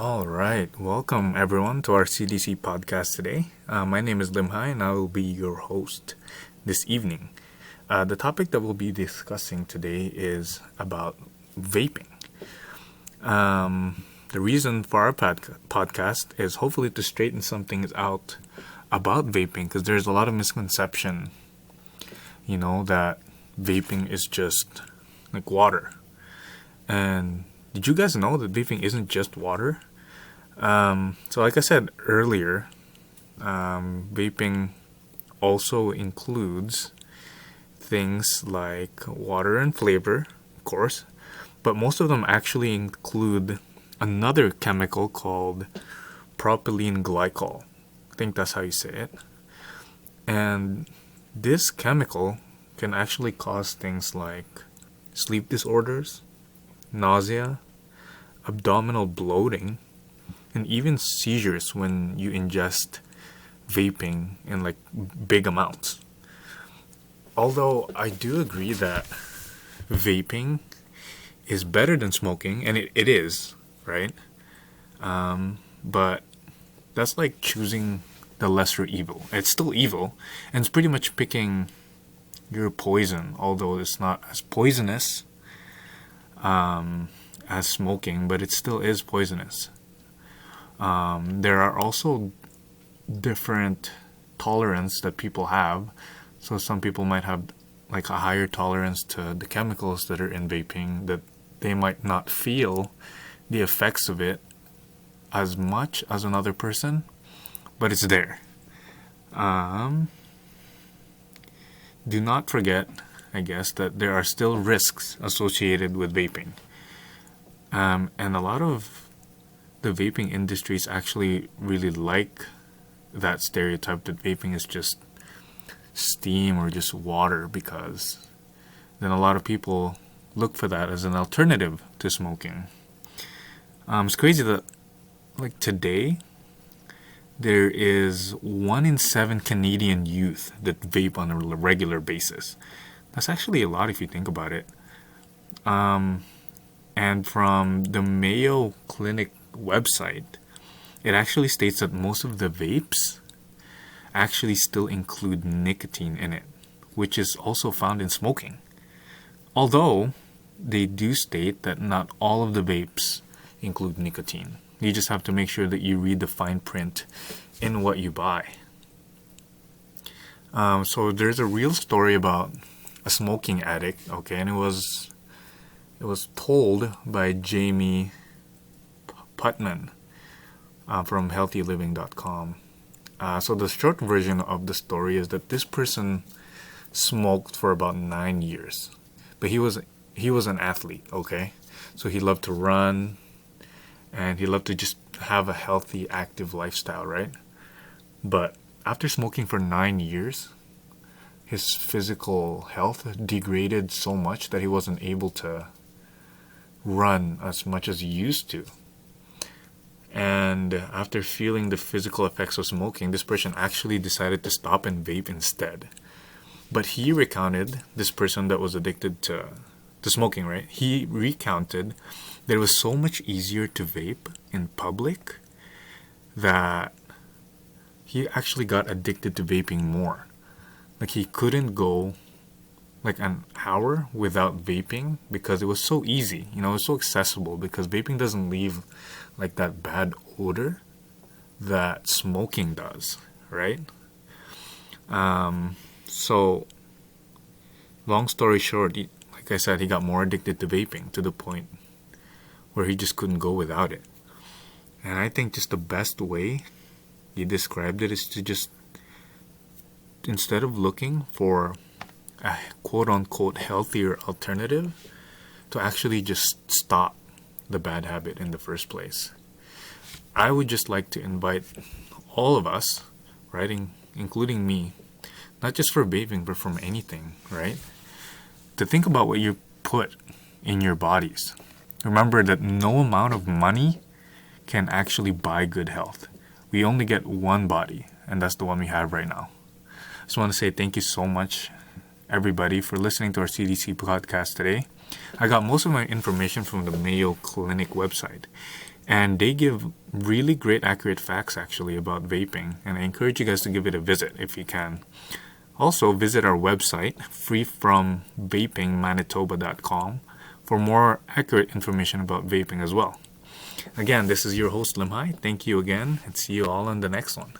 All right, welcome everyone to our CDC podcast today. My name is Lim Hai and I will be your host this evening. The topic that we'll be discussing today is about vaping. The reason for our podcast is hopefully to straighten some things out about vaping because there's a lot of misconception, that vaping is just like water. And did you guys know that vaping isn't just water? So like I said earlier, vaping also includes things like water and flavor, of course, but most of them actually include another chemical called propylene glycol. I think that's how you say it. And this chemical can actually cause things like sleep disorders, nausea, abdominal bloating, and even seizures when you ingest vaping in like big amounts. Although I do agree that vaping is better than smoking, and it is, right? But that's like choosing the lesser evil. It's still evil, and it's pretty much picking your poison, although it's not as poisonous as smoking, but it still is poisonous. There are also different tolerance that people have. So some people might have like a higher tolerance to the chemicals that are in vaping, that they might not feel the effects of it as much as another person, but it's there. Do not forget, I guess, that there are still risks associated with vaping. And a lot of the vaping industries actually really like that stereotype that vaping is just steam or just water, because then a lot of people look for that as an alternative to smoking. It's crazy that like today there is 1 in 7 Canadian youth that vape on a regular basis. That's actually a lot if you think about it. And from the Mayo Clinic website, it actually states that most of the vapes actually still include nicotine in it, which is also found in smoking. Although they do state that not all of the vapes include nicotine. You just have to make sure that you read the fine print in what you buy. So there's a real story about a smoking addict, okay, and it was told by Jamie Putman from healthyliving.com. So the short version of the story is that this person smoked for about 9 years, but he was an athlete, okay? So he loved to run, and he loved to just have a healthy, active lifestyle, right? But after smoking for 9 years, his physical health degraded so much that he wasn't able to run as much as he used to. And after feeling the physical effects of smoking, this person actually decided to stop and vape instead. But he recounted, this person that was addicted to smoking, right? He recounted that it was so much easier to vape in public that he actually got addicted to vaping more. Like he couldn't go like an hour without vaping because it was so easy, it was so accessible, because vaping doesn't leave like that bad odor that smoking does, right? So long story short, like I said, he got more addicted to vaping to the point where he just couldn't go without it. And I think just the best way he described it is to just, instead of looking for a quote-unquote healthier alternative, to actually just stop the bad habit in the first place. I would just like to invite all of us, right, including me, not just for vaping, but from anything, right, to think about what you put in your bodies. Remember that no amount of money can actually buy good health. We only get one body, and that's the one we have right now. I just want to say thank you so much, everybody, for listening to our CDC podcast today. I got most of my information from the Mayo Clinic website. And they give really great, accurate facts actually about vaping. And I encourage you guys to give it a visit if you can. Also, visit our website, freefromvapingmanitoba.com, for more accurate information about vaping as well. Again, this is your host, Limhai. Thank you again, and see you all on the next one.